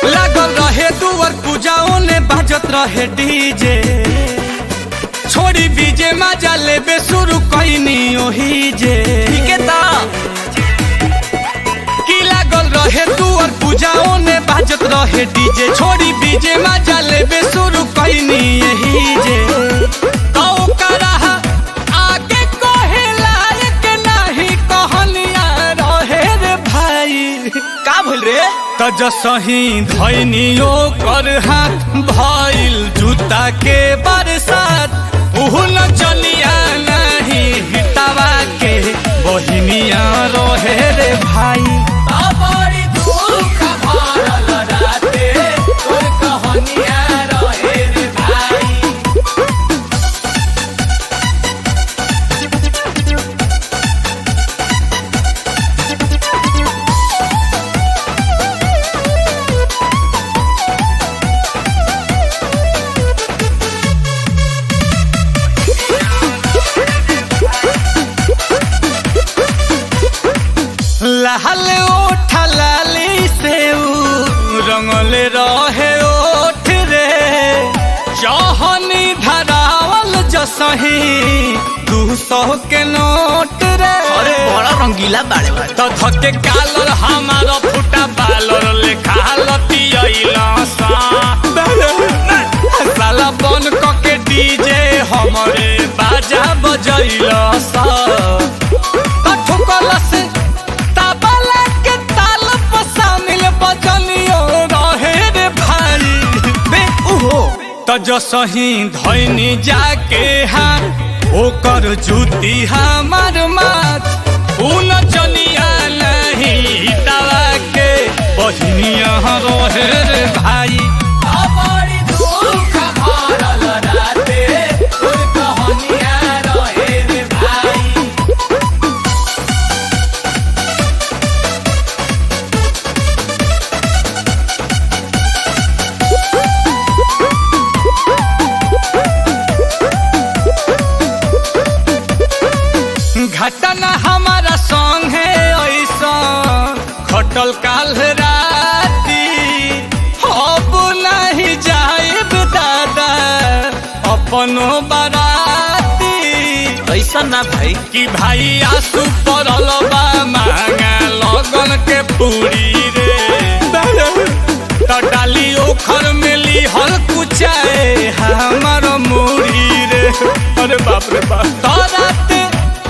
लागल रहे दुआर पूजाओं ने बाजत रहे डीजे, छोड़ी बीजे मजा लेबे शुरू कईनी ओही जे। की लागल रहे दुआर पूजाओं ने बाजत रहे डीजे, छोड़ी बीजे मजा लेबे शुरू कईनी यही जे। आगे कहे लायक नहीं कहनिया रहे रे भाई। का भइल रे? त जसही धैनियो कर हाथ भइल जूता के बरसात, उहु न चलिया नहीं हितावा के बहिनिया रहे रे भाई। बड़ी दुख भरल राते तोर कहनिया रहे रे भाई। लाल ओठ लाली से रंगल रहे ओठ रे, जहनी धरावल जसही 200 के नोट रे। अरे बड़ा रंगीला बाड़े बाड़े। तो धके कालर हमारा फुटा बालर लेखा लतियला सा साला बन के डीजे हमरे बाजा बजैला सा। ठुकल से ताबला के ताल पर शामिल बजनियो रहे रे भाई बे उहो। त जसही धैनी जाके हाँ ओकर जूती हमार माथ, उन चनिया नहीं तावा के बहिनिया रहे रे भाई। बड़ी दुख भरल राते तोर कहनिया रहे रे भाई। घटना हमारा संग है ऐसा खटल काल राती, अब नहीं जाइब दादा अपनो बाराती। ऐसा ना भाई कि भाई आंसू पड़ल बा मांगा लगन के पूरी रे। तो डाली ओखर में ली हल कुचाए हमार मुड़ी रे। अरे बाप रे बाप। तो रात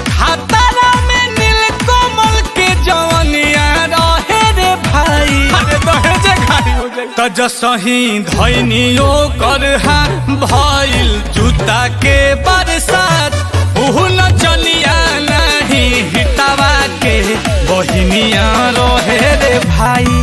खतरा में नीलकमल के जवनिया रहे रे भाई। अरे दहेजे खाली हो जाए। तो जसही धैनियो कर हाथ भइल जूता के बरसात, उहु न चलिया नहीं हितावा के बहिनिया रहे रे भाई।